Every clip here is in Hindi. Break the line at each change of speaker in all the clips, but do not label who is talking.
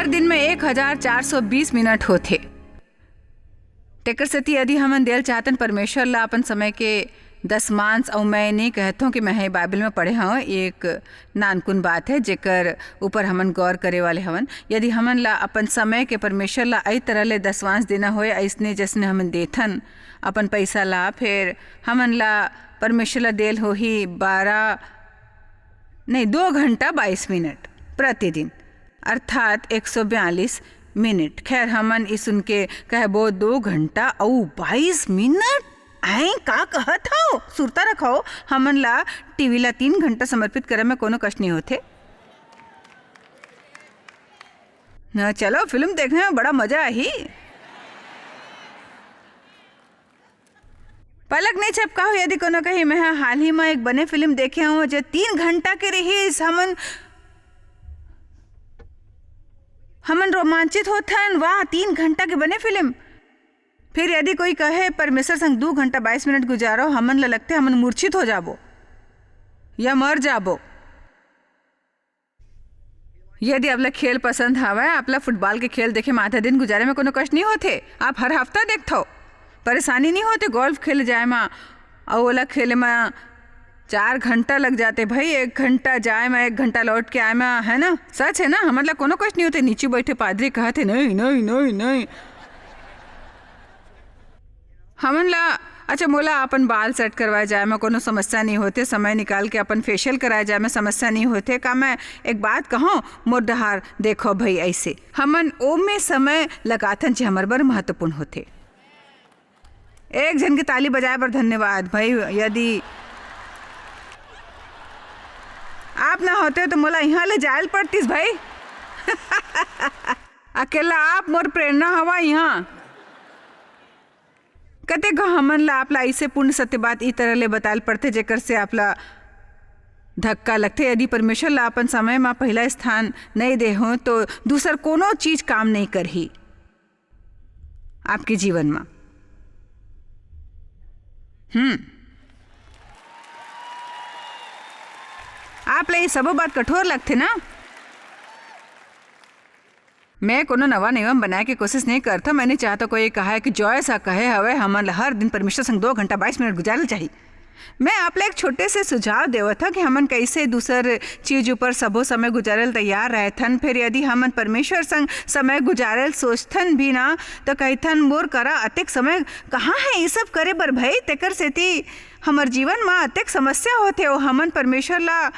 हर दिन में 1420 मिनट होते। तेकर सेती यदि हमन देल चाहतन परमेश्वर ला अपन समय के दसमांश, और मैं नहीं कहता हूँ कि मैं बाइबल में पढ़े हूँ, एक नानकुन बात है जेकर ऊपर हमन गौर करे वाले हवन। यदि हमन ला अपन समय के परमेश्वर ला आई तरह ले दसवांश देना होए, ऐसने जैसने हमन देथन अपन पैसा ला, फिर हमन ला परमेश्वर ला देल हो ही 2 घंटा 22 मिनट प्रतिदिन, अर्थात 142 मिनट। खैर हमन इस सुन के कहबो 2 घंटा और 22 मिनट आई का कहत हो, सुरता रखो। हमन ला टीवी ला 3 घंटा समर्पित करे में कोनो कष्ट नहीं होते ना। चलो फिल्म देखने में बड़ा मजा आई। पलक नहीं छपका हो यदि कोनो कही मैं हाल ही में एक बने फिल्म देखे हूँ जो 3 घंटा के रही। हमन रोमांचित होथन, वाह 3 घंटा के बने फिल्म। फिर यदि कोई कहे परमेश्वर संग 2 घंटा 22 मिनट गुजारो, हमन ला लगते हमन मूर्छित हो जाबो या मर जाबो। यदि आपला खेल पसंद हवे, आपला फुटबॉल के खेल देखे में आधा दिन गुजारे में कोनो कष्ट नहीं होते। आप हर हफ्ता देखथो, परेशानी नहीं होते। गोल्फ खेल जाए में और ओला खेले में 4 घंटा लग जाते भाई। 1 घंटा जाए में 1 घंटा लौट के आए में, है ना? सच है ना? हमन ला कोनो कष्ट नहीं होते। नीचे बैठे पादरी कहते नहीं नहीं नहीं नहीं। हमन ला अच्छा मोला अपन बाल सेट करवाए जाए में कोनो समस्या नहीं होते। समय निकाल के अपन फेशियल कराए जाए में समस्या नहीं होते। का मैं एक बात कहूँ, मोर डहार देखो भाई, ऐसे हमन ओ में समय लगाथन जो हमारे बर महत्वपूर्ण होते। एक जन की ताली बजाए पर धन्यवाद भाई। यदि आप ना होते तो मोला यहाँ ले जायल पड़तीस भाई। अकेला आप मोर प्रेरणा हवा यहाँ। कते को हमन ला आपला ऐसे पूर्ण सत्य बात ई तरह ले बताल पड़ते जेकर से आपला धक्का लगते। यदि परमेश्वर ला अपन समय में पहला स्थान नहीं दे हो तो दूसर कोनो चीज काम नहीं करही आपके जीवन में। आप ले सब बात कठोर लगते ना। मैं कोनो नवा नियम बनाए की कोशिश नहीं करता। मैंने चाहता कोई कहा है कि जो ऐसा कहे हवे हमन हर दिन परमेश्वर संग 2 घंटा 22 मिनट गुजारना चाहिए। मैं आप एक छोटे से सुझाव देवा था कि हमन कैसे दूसर चीज ऊपर सबो समय गुजारल तैयार रहथन। फिर यदि हमन परमेश्वर संग समय गुजारल सोचथन भी ना तो कहथन मोर करा अतेक समय कहाँ है ये सब करे बर भाई। तेकर सेती हमर जीवन में अतेक समस्या होते। और हमन परमेश्वर ला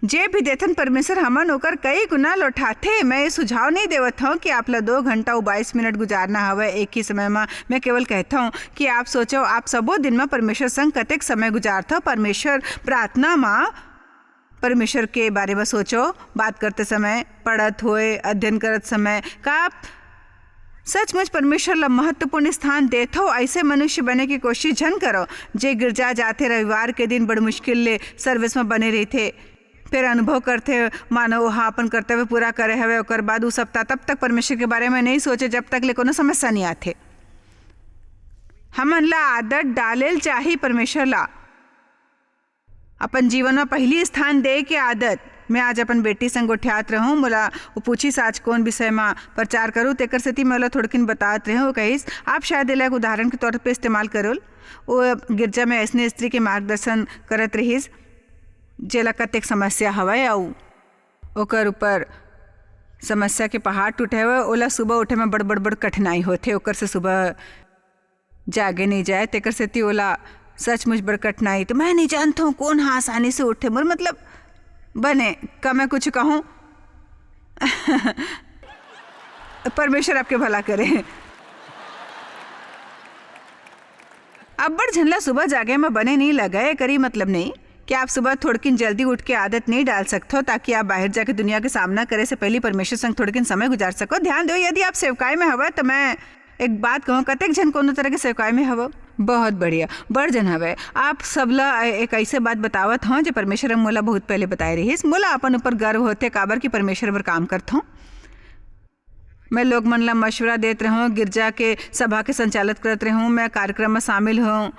जे भी देथन परमेश्वर हमन ओकर कई गुना लौटाथे। मैं ये सुझाव नहीं देवत हूँ कि आप ला 2 घंटा और 22 मिनट गुजारना हवे एक ही समय में। मैं केवल कहता हूँ कि आप सोचो आप सबो दिन में परमेश्वर संग कतेक समय गुजारते हो। परमेश्वर प्रार्थना में परमेश्वर के बारे में सोचो, बात करते समय, पढ़त होए, अध्ययन करत समय। का आप सचमुच परमेश्वर ला महत्वपूर्ण स्थान देते हो? ऐसे मनुष्य बने की कोशिश जन करो जे गिरजा जाते रविवार के दिन बड़ी मुश्किल ले सर्विस में बने रही थे, फिर अनुभव करते मानो वहाँ अपन कर्तव्य पूरा करे हवे। ओकर बाद उस सप्ताह तब तक परमेश्वर के बारे में नहीं सोचे जब तक ले कोनो समस्या नहीं आते। हमन ला आदत डालेल चाहिए परमेश्वर ला अपन जीवन में पहली स्थान दे के आदत। मैं आज अपन बेटी संग उठ्यात रहूँ, मोला वो पूछी आज कौन विषय में प्रचार करूँ। तेकर सेती मैं थोड़किन बतात रहे। वो कहीस आप शायद एक उदाहरण के तौर पे इस्तेमाल करोल। वो गिरजा में ऐसने स्त्री के मार्गदर्शन करत रहीस जेला कतेक समस्या हवे और ओकर ऊपर समस्या के पहाड़ टूटे हुए। ओला सुबह उठे में बड़ बड़ बड़ कठिनाई होते। ओकर से सुबह जागे नहीं जाए। तेकर सेती ओला सचमुच बड़ कठिनाई। तो मैं नहीं जानता हूँ कौन हाँ आसानी से उठे। मोर मतलब बने का मैं कुछ कहूँ। परमेश्वर आपके भला करे। अब बड़ झनला सुबह जागे में बने नहीं लगा करी मतलब नहीं कि आप सुबह थोड़किन जल्दी उठ के आदत नहीं डाल सकते हो ताकि आप बाहर जाके दुनिया के सामना करे से पहले परमेश्वर संग थोड़किन समय गुजार सको। ध्यान दो, यदि आप सेवकाई में हवा तो मैं एक बात कहूँ, कतेक जन कोनो तरह के सेवकाई में हवा बहुत बढ़िया बड़ जन हवे। आप सबला एक ऐसे बात बतावत हूँ जो परमेश्वर मोला बहुत पहले बताए रही। मोला अपन ऊपर गर्व होते काबर की परमेश्वर पर काम करता हूँ। मैं लोग मन ला मशवरा देते रहूँ, गिरजा के सभा के संचालित करते रहूँ, मैं कार्यक्रम में शामिल हूँ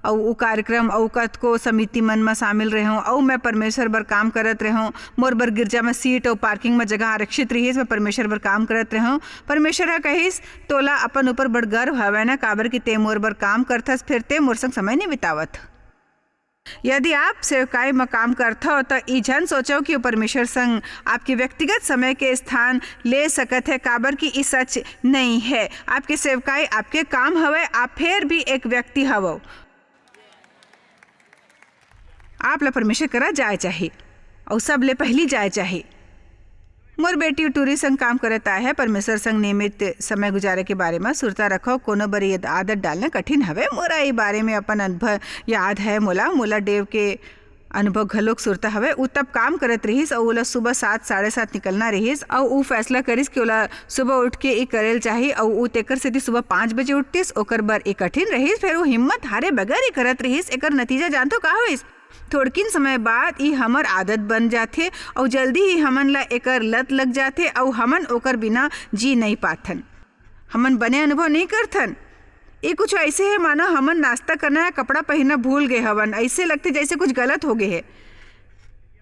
और वो कार्यक्रम अवकत को समिति मन में शामिल रहूँ और मैं परमेश्वर बर काम करत रहूँ। मोर बर गिरजा में सीट और पार्किंग में जगह आरक्षित रहीस, मैं परमेश्वर बर काम करत रहूँ। परमेश्वर ह कहिस तोला अपन ऊपर बड़ गर्व हवै ना, काबर कि ते मोर बर काम करथस, फिर ते मोर संग समय नहीं बितावत। यदि आप सेवकाई में काम करते हो तो ई झन सोचो कि परमेश्वर संग आपके व्यक्तिगत समय के स्थान ले सकत है, काबर कि ई सच नहीं है। आपके सेवकाई आपके काम हवे, आप फिर भी एक व्यक्ति हवो। आप ला परमेश्वर करा जाए चाहिए और सब ले पहली जाए चाहिए। मोर बेटी टूरी संग काम करता है, परमेश्वर संग नियमित समय गुजारे के बारे में सुरता रखो। कोनो बड़ी आदत डालना कठिन हवे। मोरा ई बारे में अपन अनुभव याद है। मोला देव के अनुभव घलोक सुरता हवे। उ तब काम करत रहीस और ओला सुबह 7 साढ़े 7 निकलना रहीस और उ फैसला करिस कि ओला सुबह उठ के ई करेल चाहिए और उ तेकर सेती सुबह 5 बजे उठतिस। ओकर बर ई कठिन रहीस, फिर वो हिम्मत हारे बगैर ई करत रहीस। एकर नतीजा जानतो का होइस? थोड़किन समय बाद ई हमर आदत बन जाथे और जल्दी ही हमन ला एकर लत लग जाथे और हमन ओकर बिना जी नहीं पाथन। हमन बने अनुभव नहीं करथन। ये कुछ ऐसे है मानो हमन नाश्ता करना या कपड़ा पहनना भूल गए हवन। ऐसे लगते जैसे कुछ गलत हो गए है।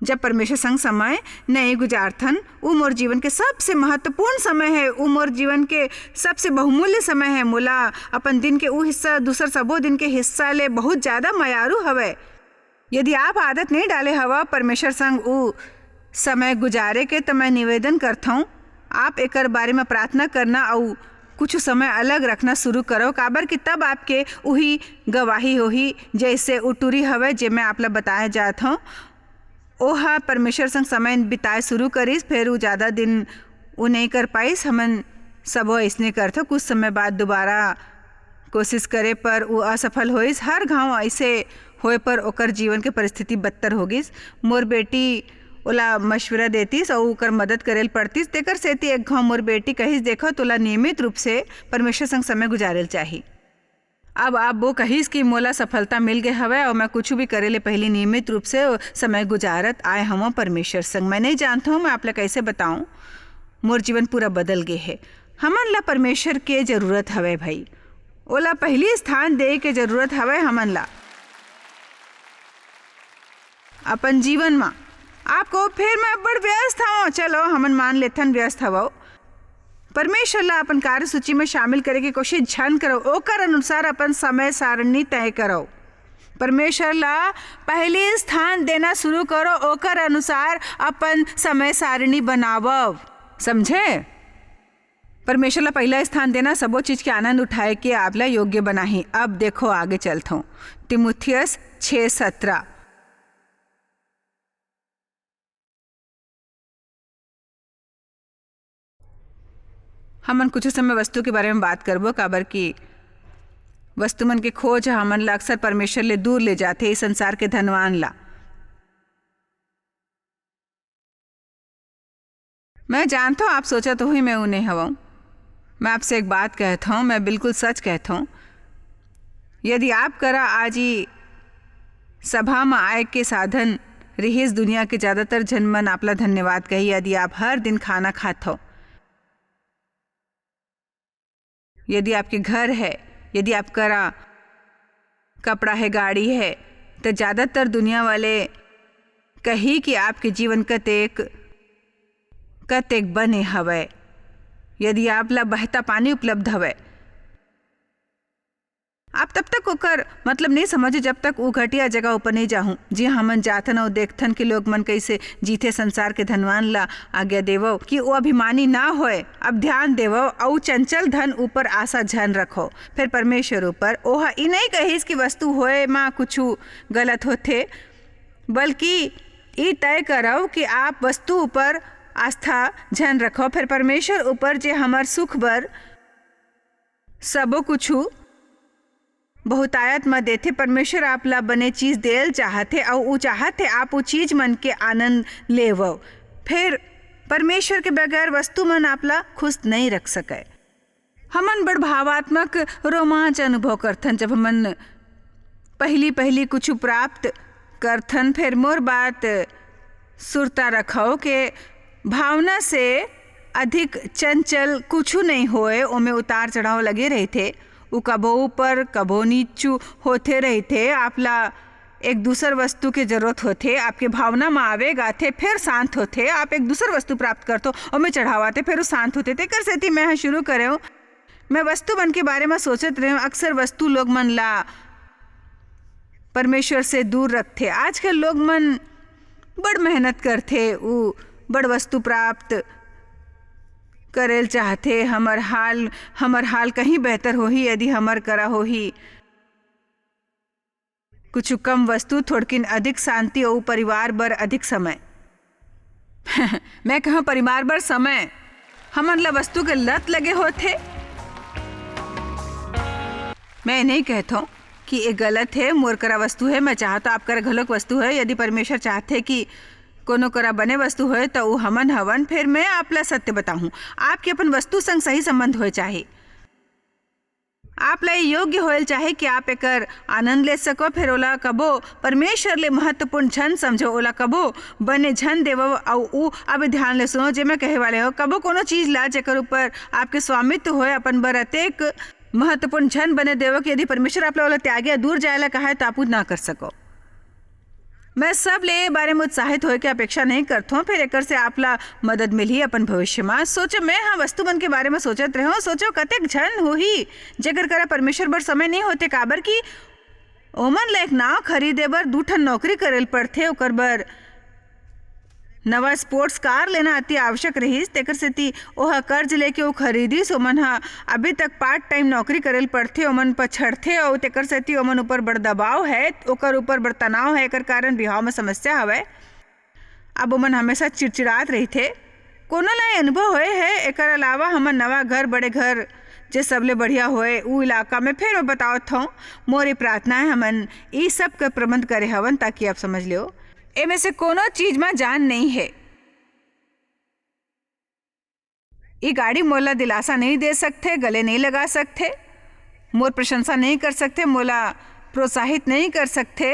जब परमेश्वर संग समय नहीं गुजारथन, वो मोर जीवन के सबसे महत्वपूर्ण समय है। वो मोर जीवन के सबसे बहुमूल्य समय है। मोला अपन दिन के वो हिस्सा दूसर सबो दिन के हिस्सा ले बहुत ज़्यादा मयारू हवे। यदि आप आदत नहीं डाले हवा परमेश्वर संग वो समय गुजारे के, तो मैं निवेदन करता हूँ आप एकर बारे में प्रार्थना करना और कुछ समय अलग रखना शुरू करो, काबर कि तब आपके वही गवाही होही जैसे उटूरी हवे जे मैं आप ला बताए जात हूँ। ओहा परमेश्वर संग समय बिताए शुरू करिस, फिर वो ज़्यादा दिन वो नहीं कर पाइस। हमन सबो ऐसने करथो, कुछ समय बाद दोबारा कोशिश करे पर वो असफल होइस। हर घाव ऐसे होए पर ओकर जीवन के परिस्थिति बदतर हो गईस। मोर बेटी ओला मशवरा देतीस और ओकर मदद करेल पड़तीस। तेकर सेती एक घाव मोर बेटी कहिस देखो तोला नियमित रूप से परमेश्वर संग समय गुजारेल चाहिए। अब आप वो कहिस कि मोला सफलता मिल गए हवे और मैं कुछ भी करे ले पहले नियमित रूप से समय गुजारत आए हम परमेश्वर संग। मैं नहीं जानता हूँ मैं आप ला कैसे बताऊँ, मोर जीवन पूरा बदल गए है। हमन ला परमेश्वर के जरूरत हवे भाई, ओला पहली स्थान दे के जरूरत हवे हमन ला अपन जीवन में। आपको फिर मैं बड़ व्यस्त हूँ, चलो हमन मान लेथन व्यस्त हवो। परमेश्वर ला अपन कार्य सूची में शामिल करे की कोशिश झन करो, ओकर अनुसार अपन समय सारणी तय करो। परमेश्वर ला पहले स्थान देना शुरू करो, ओकर अनुसार अपन समय सारणी बनावो, समझे? परमेश्वर ला पहला स्थान देना, सबो चीज के आनंद उठाए के आपला योग्य बनाही। अब देखो आगे चलता हूँ। तिमुथियस 6:17 हमन कुछ समय वस्तु के बारे में बात करबो, काबर की वस्तु मन के खोज हमन ला अक्सर परमेश्वर ले दूर ले जाते इस संसार के धनवान ला। मैं जानता हूँ आप सोचा तो ही मैं उन्हें हवा। मैं आपसे एक बात कहता हूँ, मैं बिल्कुल सच कहता हूँ। यदि आप करा आज ही सभा में आय के साधन रहीस, दुनिया के ज़्यादातर जन मन आपला धन्यवाद कही। यदि आप हर दिन खाना खाते हो, यदि आपके घर है, यदि आप करा कपड़ा है, गाड़ी है, तो ज़्यादातर दुनिया वाले कही कि आपके जीवन कतेक बने हवे। यदि आप ला बहता पानी उपलब्ध हवे, आप तब तक ओकर मतलब नहीं समझे जब तक वो घटिया जगह ऊपर नहीं जाहूँ। जी हमन जाथन और देखथन कि लोग मन कैसे जीते संसार के धनवान ला आज्ञा देवो कि वो अभिमानी ना होए। अब ध्यान देवो और चंचल धन ऊपर आशा झन रखो, फिर परमेश्वर ऊपर। ओहा ई नहीं कहिस कि वस्तु होए माँ कुछ गलत होते, बल्कि ई तय करो कि आप वस्तु ऊपर आस्था झन रखो, फिर परमेश्वर ऊपर जे हमार सुख बर सबो कुछ बहुतायत में देथे। परमेश्वर आप ला बने चीज देल चाहते और वो चाहते आप वो चीज मन के आनंद लेवो। फिर परमेश्वर के बगैर वस्तु मन आप ला खुश नहीं रख सके। हमन बड़ भावात्मक रोमांच अनुभव करथन जब हमन पहली कुछ प्राप्त करथन। फिर मोर बात सुरता रखो के भावना से अधिक चंचल कुछ नहीं होए, ओमे उतार चढ़ाव लगे रहे थे। उ कबो ऊपर कबो नीचू होते रहते। आपला एक दूसर वस्तु के जरूरत होते, आपके भावना में आवेग आते, फिर शांत होते। आप एक दूसर वस्तु प्राप्त करते और मैं चढ़ावाते, फिर वो शांत होते। तेकर सेती मैं शुरू करे हूँ, मैं वस्तु मन के बारे में सोचत रहे हूँ। अक्सर वस्तु लोग मन ला परमेश्वर से दूर रखते। आजकल लोग मन बड़ मेहनत करते, उ बड़ वस्तु प्राप्त करेल चाहते। हमर हाल कहीं बेहतर होही यदि हमर करा होही कुछ कम वस्तु, थोड़किन अधिक शांति और परिवार बर अधिक समय। मैं कहूँ परिवार बर समय, हमन ला वस्तु के लत लगे होते। मैं नहीं कहता हूँ कि ये गलत है, मोर करा वस्तु है, मैं चाहता आप करा घलोक वस्तु है। यदि परमेश्वर चाहते कि कोनो करा बने वस्तु है तो वो हमन हवन। फिर मैं आपला सत्य बताऊँ, आपके अपन वस्तु संग सही संबंध होए चाहे, आपला योग्य होल चाहे कि आप एकर आनंद ले सको। फिर ओला कबो परमेश्वर ले महत्वपूर्ण झन समझो, ओला कबो बने झन देवो। और उ अब ध्यान ले सुनो जे मैं कहे वाले हो, कबो कोनो चीज ला जेकर ऊपर आपके स्वामित्व होए अपन बर अतेक महत्वपूर्ण झन बने देवो कि यदि परमेश्वर आप लोग त्यागे दूर जाएला कहा तो आप ना कर सको। मैं सब ले बारे में उत्साहित होए के अपेक्षा नहीं करता हूँ। फिर एकर से आपला मदद मिली अपन भविष्य में। सोचो मैं हाँ वस्तु मन के बारे में सोचत रहे हो। सोचो कतेक झन होही जेकर करा परमेश्वर बर समय नहीं होते, काबर की ओमन ला एक नाव खरीदे बर 2 ठन नौकरी करेल पड़थे, ओकर बर नवा स्पोर्ट्स कार लेना अति आवश्यक रहीस। तेकर सेती ओह कर्ज लेके वो खरीदिस। ओमन हा अभी तक पार्ट टाइम नौकरी करेल पड़थे, ओमन पछड़थे और तेकर सेती ओमन ऊपर बड़ दबाव है, ओकर ऊपर बड़ तनाव है। एकर कारण बिहाव में समस्या हवे। अब ओमन हमेशा चिड़चिड़ात रहीथे। कोनो ला अनुभव होए है। एकर अलावा हमन नवा घर, बड़े घर जे सबले बढ़िया होए उ इलाका में फिर मैं बतावत हूँ। मोरी प्रार्थना है हमन ई सब का प्रबंध करे हवन ताकि आप समझ लो एमे से कोनो चीज में जान नहीं है। ये गाड़ी मोला दिलासा नहीं दे सकते, गले नहीं लगा सकते, मोर प्रशंसा नहीं कर सकते, मोला प्रोत्साहित नहीं कर सकते।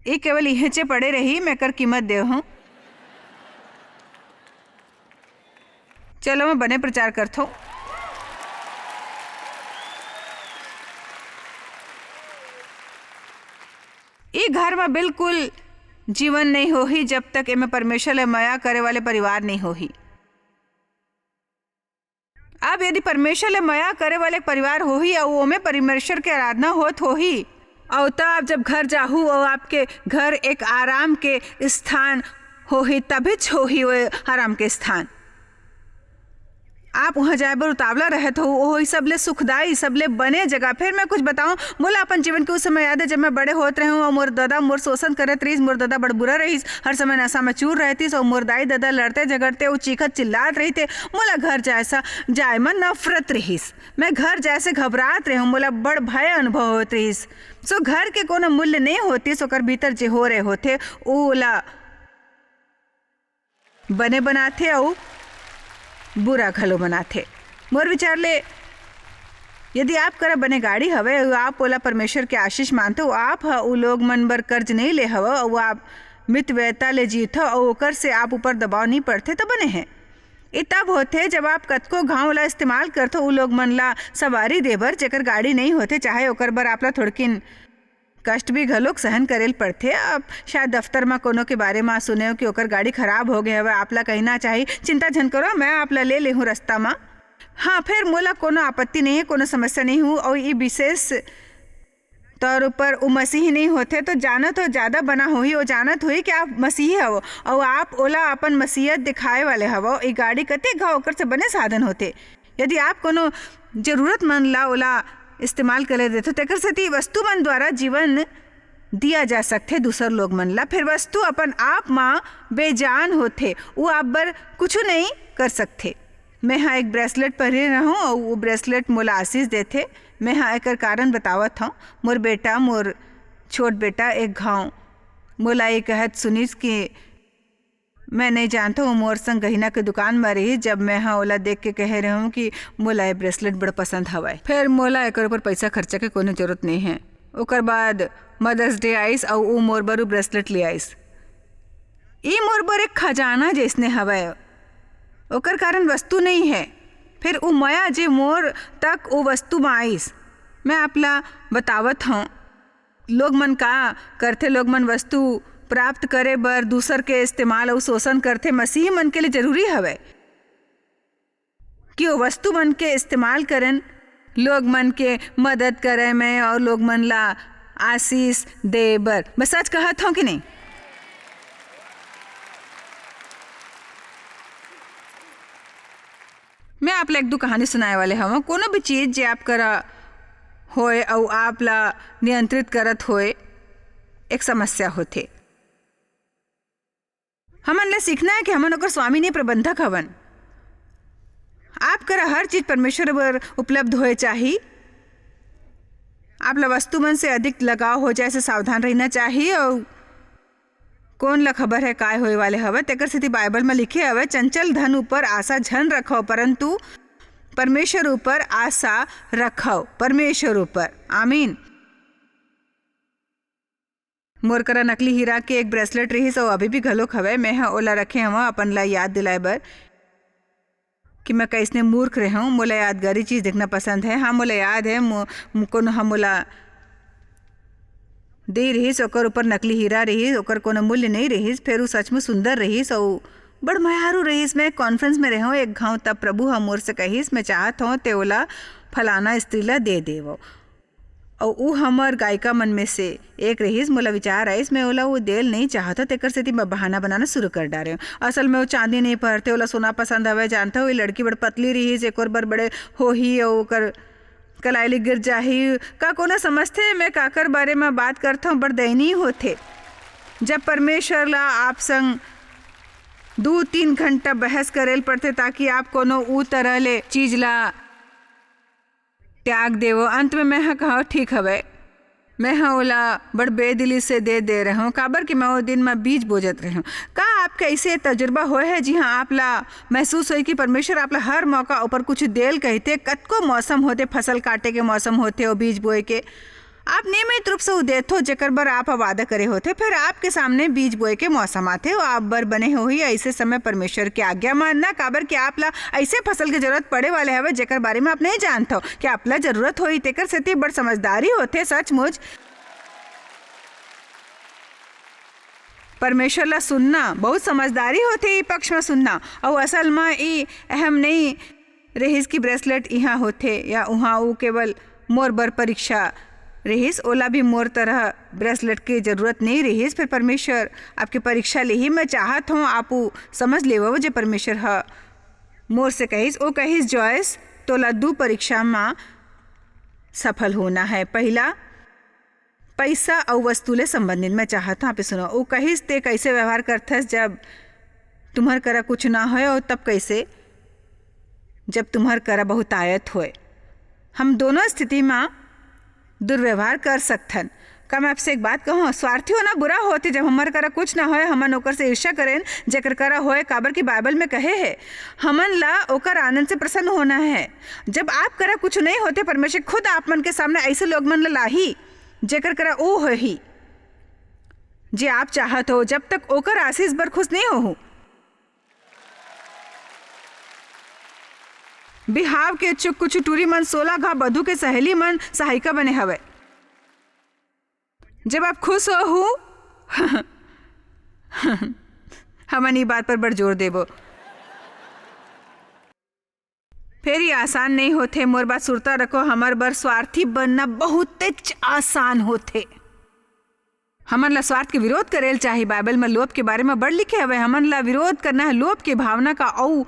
ये केवल यहीं पड़े रही, मैं कर कीमत दे हूँ। चलो मैं बने प्रचार करता हूँ। ये घर में बिल्कुल जीवन नहीं होही जब तक एमे परमेश्वर ले माया करे वाले परिवार नहीं होही। अब यदि परमेश्वर ले माया करे वाले परिवार होही और ओमे परमेश्वर के आराधना होत होही और तब जब घर जाहू और आपके घर एक आराम के स्थान होही, तभी होही वो आराम के स्थान। आप वहाँ जाए बर उतावला रहत हो, वही सबले सुखदाई, सबले बने जगह। फिर मैं कुछ बताऊँ, मोला अपन जीवन के उस समय याद है जब मैं बड़े होत रहे हूँ और मोर दादा मोर शोषण करत रहीस। मोर दादा बड़ बुरा रहीस, हर समय नशा में चूर रहतीस और मोर दाई दादा लड़ते झगड़ते वो चीखत चिल्लात रही थे। मोला घर जाए में नफरत रहीस। मैं घर जाए से घबरात रही हूँ, मोला बड़ भय अनुभव होत रहीस। सो घर के कोनो मूल्य नहीं होती, ओकर भीतर जे हो रहे होते ओला बने बनाते और बुरा घलो बनाथे। मोर विचार ले यदि आप करा बने गाड़ी हवे, आप ओला परमेश्वर के आशीष मानते हो, आप उ लोग मन बर कर्ज नहीं ले हव और आप मितव्ययता ले जीत हो और ओकर से आप ऊपर दबाव नहीं पड़ते तो बने हैं। ये तब होते जब आप कतको घाव ला इस्तेमाल करते उ लोग मन ला सवारी देबर जेकर गाड़ी नहीं होते, चाहे ओकर बर आपला थोड़किन कष्ट भी घलोक सहन करेल पड़थे। अब शायद दफ्तर में कोनो के बारे में सुने हो कि ओकर गाड़ी खराब हो गए हवे, आपला कहना चाहिए चिंता झन करो, मैं आपला ले लेहूँ रास्ता में। हाँ, फिर मोला कोनो आपत्ति नहीं है, कोनो समस्या नहीं हूँ। और ये विशेष तौर पर वो मसीही नहीं होते तो जानत हो ज़्यादा बना होही, वो जानत हुई कि आप मसीही हवो और आप ओला अपन मसीहत दिखाए वाले हवो। ये गाड़ी कते घाव ओकर से बने साधन होते। यदि आप कोनो जरूरतमंद ला ओला इस्तेमाल करे देते तेकर सेती वस्तु मन द्वारा जीवन दिया जा सकते दूसर लोग मन ला। फिर वस्तु अपन आप माँ बेजान होते, वो आप बर कुछ नहीं कर सकते। मैं हाँ एक ब्रेसलेट पहने रहूँ और वो ब्रेसलेट मोला आशीष देते। मैं हाँ एक कारण बतावत हूँ। मोर छोट बेटा एक घाव मोला ये कहत सुनीस कि मैं नहीं जानता हूँ मोर संग गहिना के दुकान में रही। जब मैं हाँ ओला देख के कह रही हूँ कि मोला ये ब्रेसलेट बड़ा पसंद हवाए। फिर मोला एक ऊपर पैसा खर्चा के कोनो जरूरत नहीं है। ओकर बाद मदर्स डे आइस और वो मोर बर ब्रेसलेट ले आइस। ये मोर बर एक खजाना जैसने हवाए, ओकर कारण वस्तु नहीं है। फिर वो माया जे मोर तक वो वस्तु में आइस। मैं आपला बतावत हूँ लोग मन का करथे, लोग मन वस्तु प्राप्त करे बर दूसर के इस्तेमाल और शोषण करथे। मसीह मन के लिए जरूरी हवे कि वो वस्तु मन के इस्तेमाल करन, लोग मन के मदद करे में और लोग मन ला आशीष दे बर। मैं सच कहत हूँ कि नहीं? मैं आप ला एक दो कहानी सुनाए वाले हूँ। कोनो भी चीज जे आप करा होए और आप ला नियंत्रित करत होए एक समस्या होथे। हमन ले सीखना है कि हमन ओकर स्वामी नहीं प्रबंधक हवन। आप करा हर चीज परमेश्वर बर उपलब्ध होए चाहिए। आप ला वस्तु मन से अधिक लगाव हो जाए से सावधान रहना चाहिए। और कौन ला खबर है काय होए वाले हवे, तेकर सेती बाइबल में लिखे हवे, चंचल धन ऊपर आशा झन रखो परंतु परमेश्वर ऊपर आशा रखो, परमेश्वर ऊपर। आमीन। मोर करा नकली हीरा के एक ब्रेसलेट रहीस और अभी भी घलोक हवे। मैं ओला रखे हवा अपन ला याद दिलाए बर कि मैं कैसने मूर्ख रहे हूँ। मोला यादगारी चीज़ देखना पसंद है। हाँ, मोला याद है कोनो हम मोला दे रहीस, ओकर ऊपर नकली हीरा रहीस, ओकर कोनो मूल्य नहीं रहीस, फिर वो सच में सुंदर रहीस और बड़ मयारू रहीस। मैं कॉन्फ्रेंस में रहूँ एक घाव, तब प्रभु हम मोर से कहीस मैं चाहत हूँ ते ओला फलाना स्त्री ला दे देवो। और वो हमर गायिका मन में से एक रहीस। मोला विचार आइस मैं ओला वो देल नहीं चाहता, तेकर सेती मैं बहाना बनाना शुरू कर डारे हूँ। असल में वो चांदी नहीं पहनते, ओला सोना पसंद हवे। जानता हो ये लड़की बड़ पतली रहीस, एक और बार बड़े होही और ओकर कलाइली गिर जाही। का कोना समझते मैं काकर बारे में बात करता हूँ, बड़ दयनीय होते। जब परमेश्वर ला आप संग 2-3 घंटा बहस करेल पड़ते ताकि आप कोनो ऊ तरह ले चीज ला त्याग देवो। अंत में मैं कहा ठीक हवे, मैं ओला बड़ बेदिली से दे रहा हूँ, काबर कि मैं वो दिन में बीज बोजत रही हूँ। का आपका ऐसे तजुर्बा होए है? जी हाँ, आप ला महसूस होई कि परमेश्वर आप ला हर मौका ऊपर कुछ देल कहते। कतको मौसम होते, फसल काटे के मौसम होते और बीज बोए के, आप नियमित रूप से वो देथो जेकर बर आप वादा करे होते। फिर आपके सामने बीज बोए के मौसम आते हो, आप बर बने हो ही ऐसे समय परमेश्वर की आज्ञा मानना, काबर कि आप ला ऐसे फसल की जरूरत पड़े वाले हवे जेकर बारे में आप नहीं जानते हो कि आप ला जरूरत होई। तेकर सेती बड़ समझदारी होते। सचमुच परमेश्वर ला सुनना बहुत समझदारी होते, ई पक्ष में सुनना। और असल में ई अहम नहीं रहीस कि ब्रेसलेट यहाँ होते या वहाँ, वो केवल मोर बर परीक्षा रहीस। ओला भी मोर तरह ब्रेसलेट की जरूरत नहीं रहीस। फिर परमेश्वर आपकी परीक्षा ले ही मैं चाहत हूँ आप समझ लेवो जे परमेश्वर ह मोर से कहीस। ओ कहीस जॉयस तोला 2 परीक्षा में सफल होना है। पहला पैसा और वस्तु ले संबंधित मैं चाहता हूँ आप सुनो। ओ कहीस ते कैसे व्यवहार करथस जब तुम्हार करा कुछ ना होए, और तब कैसे जब तुम्हार करा बहुत आयत होए। हम दोनों स्थिति में दुर्व्यवहार कर सकथन। का मैं आपसे एक बात कहूँ, स्वार्थी होना बुरा होते। जब हमार करा कुछ ना होए हमन ओकर से ईर्ष्या करें जेकर करा होए, काबर की बाइबल में कहे है हमन ला ओकर आनंद से प्रसन्न होना है। जब आप करा कुछ नहीं होते, परमेश्वर खुद आप मन के सामने ऐसे लोग मन लाही जेकर करा ओ हो ही जे आप चाहत हो, जब तक ओकर आशीष बर खुश नहीं हो। बिहाव के इच्छुक कुछ टूरी मन 16 घा बधु के सहेली मन सहायिका बने हवे। जब आप खुश हो हमन ई बात पर बड़ जोर देबो। फिर ये आसान नहीं होते। मोर बात सुरता रखो, हमार बर स्वार्थी बनना बहुत आसान होते। हमन ला स्वार्थ के विरोध करेल चाहिए। बाइबल में लोभ के बारे में बड़ लिखे हवे। हमन ला विरोध करना है लोभ की भावना का। औ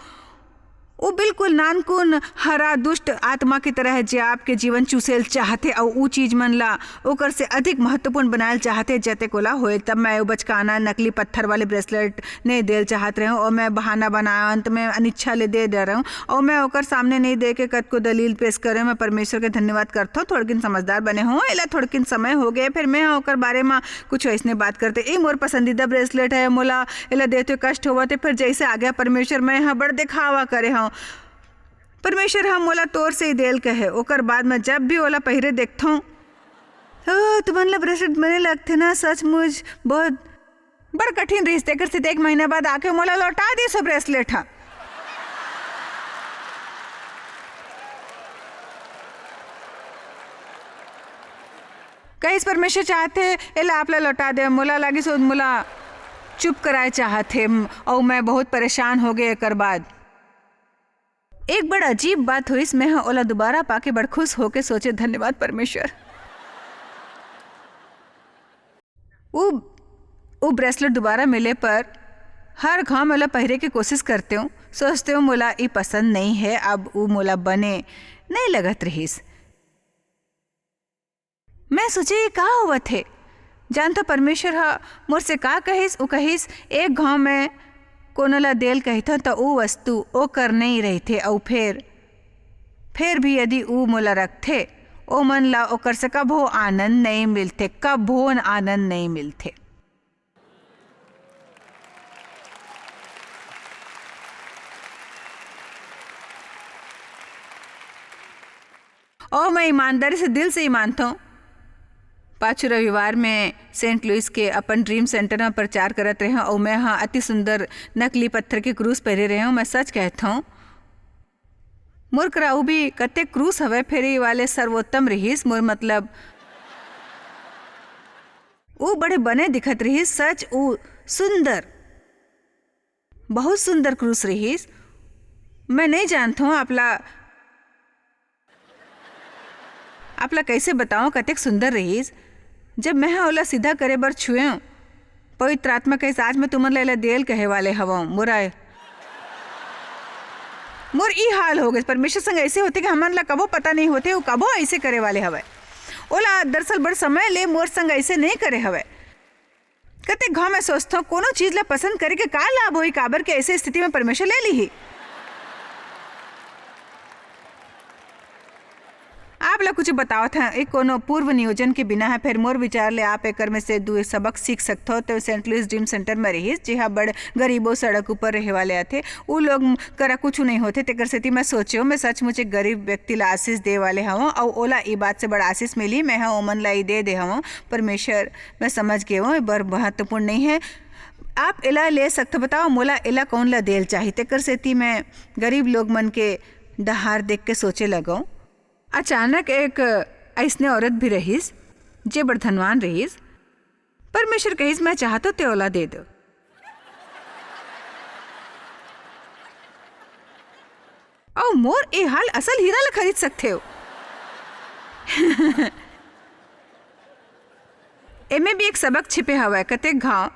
वो बिल्कुल नानकुन हरा दुष्ट आत्मा की तरह है जे आपके जीवन चूसेल चाहते और वो चीज मन ला ओकर से अधिक महत्वपूर्ण बनायल चाहते जते कोला होए। तब मैं वो बचकाना नकली पत्थर वाले ब्रेसलेट नहीं देल चाहत रहे हूँ और मैं बहाना बना अंत में अनिच्छा ले दे रहा हूँ और मैं ओकर सामने नहीं दे के कद को दलील पेश करे। मैं परमेश्वर के धन्यवाद करता हूँ थोड़किन समझदार बने हो। एला थोड़किन समय हो गए फिर मैं ओकर बारे में कुछ ऐसने बात करते। ये मोर पसंदीदा ब्रेसलेट है, मोला एला देते कष्ट हुआ थे। फिर जैसे आ गया परमेश्वर मैं यहाँ बड़ दिखावा करे हूँ। परमेश्वर हम मोला तोर से ही देल कहे। ओकर बाद में जब भी ओला पहिरे देखता हूँ तुमन ला ब्रेसलेट बने लगते ना, सचमुच बहुत बड़ कठिन रिश्ते कर से 1 महीना बाद आके मोला लौटा दी सो ब्रेसलेट। हाँ कहीं परमेश्वर चाहते एला आपला लौटा दे, मोला लागी सो मोला चुप कराए चाहते और मैं बहुत परेशान हो गए। एकर बाद एक बड़ा अजीब बात हुई, मैं ओला दोबारा पाके बड़ खुश होके सोचे धन्यवाद परमेश्वर। वो ब्रेसलेट दोबारा मिले पर हर घाव मोला पहरे की कोशिश करते हूँ, सोचते हूँ मोला ये पसंद नहीं है, अब वो मोला बने नहीं लगत रहीस। मैं सोचे ये का हुआ थे, जान तो परमेश्वर हा मोर से का कहिस। वो कहिस एक घाव में कोनो ला देल कहिथा तो वो वस्तु ओ कर नहीं रही थे, और फिर भी यदि वो मोला रखथे ओ मन ला ओकर से कभो आनंद नहीं मिलते, कभो आनंद नहीं मिलते। और मैं ईमानदारी से दिल से ही मानता हूँ। पाँचों रविवार में सेंट लुइस के अपन ड्रीम सेंटर में प्रचार करत रहे हूँ और मैं हाँ अति सुंदर नकली पत्थर के क्रूस पहरे रहे हूँ। मैं सच कहता हूँ मोर कराऊ भी कते क्रूस हवे फेरी वाले सर्वोत्तम रहीस। मोर मतलब वो बड़े बने दिखत रहीस, सच वो सुंदर, बहुत सुंदर क्रूस रहीस। मैं नहीं जानता हूँ आपला कैसे बताऊं कतेक सुंदर रहीस। जब मैं ओला सीधा करे बर छुए पवित्र आत्मा कैसे आज मैं तुमन ला देल कहे वाले हवा मोर ई हाल हो गए। परमेश्वर संग ऐसे होते कि हमन ला कबो पता नहीं होते, वो कबो ऐसे करे वाले हवे। ओला दरअसल बड़ समय ले मोर संग ऐसे नहीं करे हवे। कते घाव मैं सोचता हूँ कोनो चीज ला पसंद करे के का लाभ होई, काबर के ऐसे स्थिति में परमेश्वर ले ली। आप ला कुछ बताओ था एक कोनो पूर्व नियोजन के बिना है, फिर मोर विचार ले आप एकर में से दो सबक सीख सकते हो। तो सेंट लुइस ड्रीम सेंटर में रही जिहा बड़ गरीबों सड़क ऊपर रहे वाले आते, वो लोग करा कुछ नहीं होते। तेकर सेती मैं सोचो मैं सचमुच एक गरीब व्यक्ति ला आशीष दे वाले हूँ और ओला ई बात से बड़ा आशीष मिली, मैं हाँ ओमन ला दे दे हूँ। परमेश्वर मैं समझ गए हूँ बड़ महत्वपूर्ण नहीं है, आप इला ले सकते। बताओ मोला इला कौन ला देल चाहिए। तेकर सेती मैं गरीब लोग मन के डहार देख के सोचे लगाऊँ। अचानक एक ऐसने औरत भी रहीस जे बड़ धनवान रहीस। परमेश्वर कहिस मैं चाहतो ते ओला दे दो। और मोर ए हाल असल हीरा ला खरीद सकते हो। एमे भी एक सबक छिपे हवा। कतेक घाव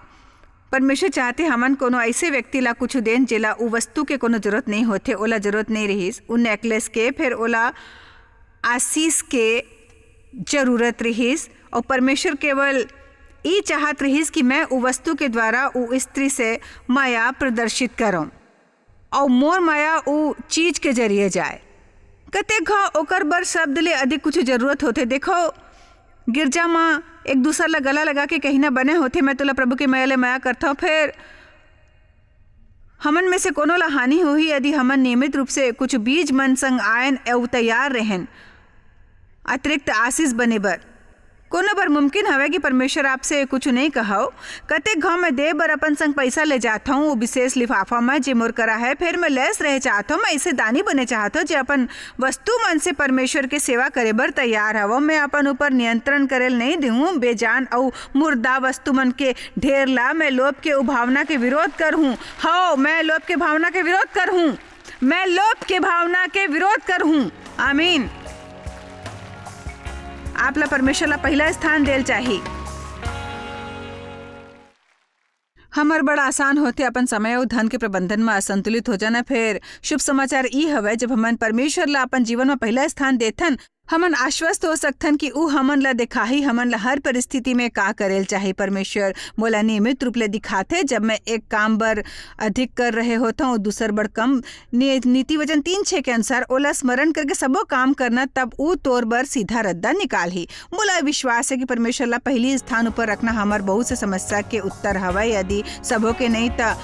परमेश्वर चाहते हमन कोनो ऐसे व्यक्ति ला कुछ देन जेला उ वस्तु के कोनो जरूरत नहीं होते, ओला जरूरत नहीं रहीस। उ नेकलेस के फिर ओला आशीष के जरूरत रहीस और परमेश्वर केवल ये चाहत रहीस कि मैं उ वस्तु के द्वारा उ स्त्री से माया प्रदर्शित करूं और मोर माया उ चीज के जरिए जाए। कतेक घाव ओकर बर शब्द ले अधिक कुछ जरूरत होते। देखो गिरजा माँ एक दूसरा ला गला लगा के कहीं ना बने होते, मैं तोला प्रभु के माया ले माया करता हूँ। फिर हमन में से कोनो ला हानि होही यदि हमन नियमित रूप से कुछ बीज मन संग आयन एवं तैयार रहन अतिरिक्त आशीष बने बर। कोनो बर मुमकिन हवे कि परमेश्वर आपसे कुछ नहीं कहो। कतेक घाव में दे बर अपन संग पैसा ले जाता हूँ वो विशेष लिफाफा में जे मोर करा है, फिर मैं लेस रह चाहता हूँ। मैं ऐसे दानी बने चाहता हूँ जे अपन वस्तु मन से परमेश्वर के सेवा करे बर तैयार हवो। मैं अपन ऊपर नियंत्रण करेल नहीं दूँ बेजान और मुर्दा वस्तु मन के ढेर ला। मैं लोभ के भावना के विरोध कर हूँ। हाँ मैं लोभ के भावना के विरोध कर हूँ, मैं लोभ के भावना के विरोध कर हूँ। आमीन। आप ला परमेश्वर ला पहला स्थान देल चाहिए। हमार बड़ा आसान होते अपन समय और धन के प्रबंधन में असंतुलित हो जाना। फिर शुभ समाचार ई हवे जब हमन परमेश्वर ला अपन जीवन में पहला स्थान देथन हमन आश्वस्त हो सकथन कि ऊ हमन ला दिखाही हमन ला हर परिस्थिति में का करेल चाहिए। परमेश्वर मोला नियमित रूप ले दिखाते जब मैं एक काम बर अधिक कर रहे होता हूँ दूसर बड़ कम। नीति वचन 3:6 के अनुसार ओला स्मरण करके सबो काम करना, तब ऊ तोर बर सीधा रद्दा निकाल ही। मोला विश्वास है कि परमेश्वर ला पहली स्थान ऊपर रखना हमार बहुत से समस्या के उत्तर हवा। यदि सबो के नहीं तो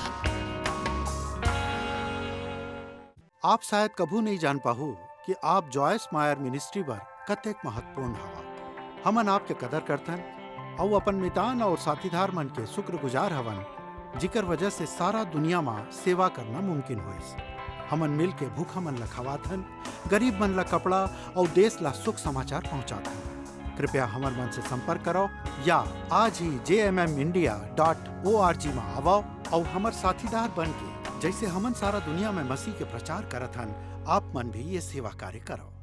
आप शायद कभू नहीं जान पाहू कि आप जॉयस मायर मिनिस्ट्री बर कतेक महत्वपूर्ण हवा। हमन आपके कदर करथन और अपन मितान और साथीदार मन के शुक्रगुजार हवन जिकर वजह से सारा दुनिया में सेवा करना मुमकिन होइस। हमन मिल के भूखा मन ला खवाथन, गरीब मन ला कपड़ा और देश ला सुख समाचार पहुंचाथन। कृपया हमार मन से संपर्क करो या आज ही jmmindia.org में आवो और हमार साथीदार बन के जैसे हमन सारा दुनिया में मसीह के प्रचार करत हन, आप मन भी ये सेवा कार्य करो।